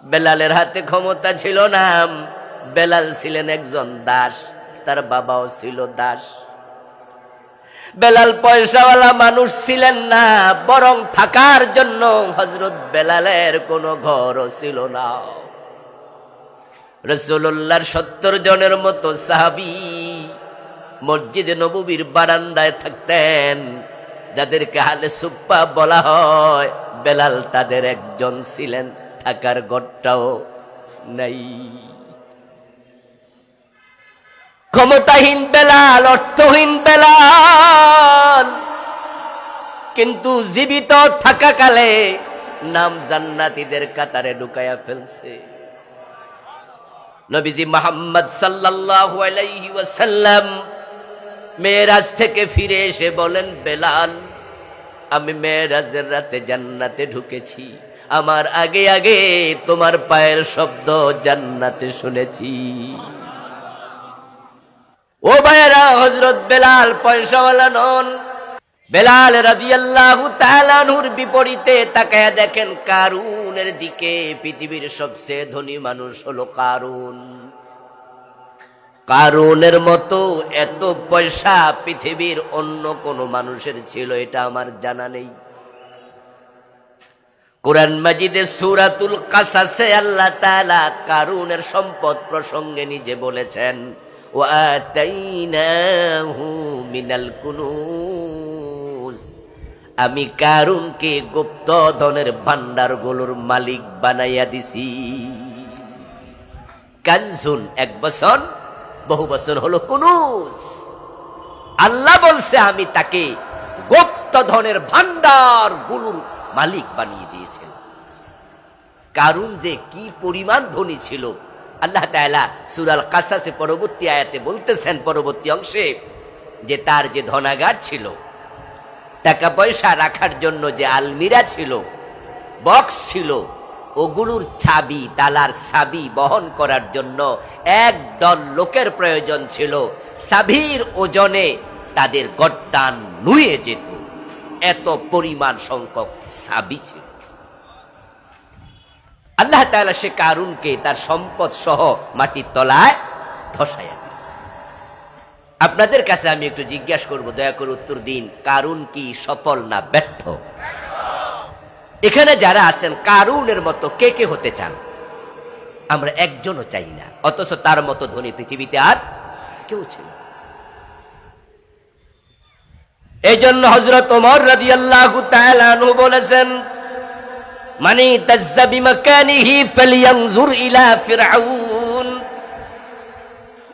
বেলালের হাতে ক্ষমতা ছিল না। বেলাল ছিলেন একজন দাস, তার বাবাও ছিল দাস। বেলাল পয়সাওয়ালা মানুষ ছিলেন না, বরং থাকার জন্য হযরত বেলালের কোনো ঘরও ছিল না। রাসূলুল্লাহর ৭০ জনের মতো সাহাবী মসজিদে নববীর বারান্দায় থাকতেন, যাদেরকে আহলে সুফফা বলা হয়। বেলাল তাদের একজন ছিলেন, থাকার ঘরটাও নাই। ক্ষমতাহীন বেলাল, অর্থহীন বেলাল, কিন্তু জীবিত থাকাকালে নাম জান্নাতীদের কাতারে ঢুকায়া ফেলছে। নবীজি মুহাম্মদ সাল্লাল্লাহু আলাইহি ওয়াসাল্লাম মেরাজ থেকে ফিরে এসে বলেন, বেলাল, আমি মেরাজের রাতে জান্নাতে ঢুকেছি, আমার আগে আগে তোমার পায়ের শব্দ জান্নাতে শুনেছি। ও ভাইরা, হযরত বেলাল পয়সাওয়ালা নন। বেলাল রাদিয়াল্লাহু তাআলা আনহুর বিপরীতে তাকায়া দেখেন কারুনের দিকে। পৃথিবীর সবচেয়ে ধনী মানুষ হলো কারুন। কারুনের মতো এত পয়সা পৃথিবীর অন্য কোন মানুষের ছিল এটা আমার জানা নেই। কোরআন মাজিদে সূরাতুল কাসাসে আল্লাহ তাআলা কারুনের সম্পদ প্রসঙ্গে নিজে বলেছেন, ওয়া আতাইনাহু মিনাল কুনুজ, আমি কারুনকে গুপ্ত ধনের ভান্ডারগুলোর মালিক বানাইয়া দিছি। কানজুন এক বছর, বহু বছর হলো কুনুজ। আল্লাহ বলছে আমি তাকে গুপ্ত ধনের ভান্ডারগুলোর মালিক বানিয়ে দিয়েছিলাম। কারুন যে কি পরিমাণ ধনী ছিল, আল্লাহ তাআলা সূরাল কাসাসে পরবর্তী আয়াতে বলতেছেন, পরবর্তী অংশে, যে তার যে ধনাগার ছিল, টাকা পয়সা রাখার জন্য যে আলমিরা ছিল, বক্স ছিল, ওগুলোর চাবি, তালার চাবি বহন করার জন্য একদল লোকের প্রয়োজন ছিল। চাবির ওজনে তাদের গর্দান নুয়ে যেত, এত পরিমাণ সংখ্যক চাবি ছিল। আল্লাহ তাআলা সে কারুনকে তার সম্পদ সহ মাটির তলায় ধসাইয়া দিচ্ছে। আপনাদের কাছে আমি একটু জিজ্ঞাসা করব, দয়া করে উত্তর দিন, কারুন কি সফল না ব্যর্থ? এখানে যারা আছেন কারুনের মতো কে কে হতে চান? আমরা একজনও চাই না, অথচ তার মতো ধনী পৃথিবীতে আর কেউ ছিল। এই জন্য হযরত ওমর রাদিয়াল্লাহু তাআলা আনহু বলেছেন, মানি তাজ্জা বিমাকানিহি ফালইয়ানজুর ইলা ফিরআউন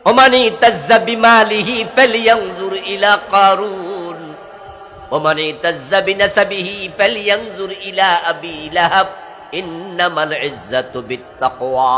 ওয়া মানি তাজ্জা বিমালিহি ফালইয়ানজুর ইলা কারুন ওয়া মানি তাজ্জা বিনাসাবিহি ফালইয়ানজুর ইলা আবি লাহাব ইন্নামাল ইজ্জাতু বিত্তাকওয়া।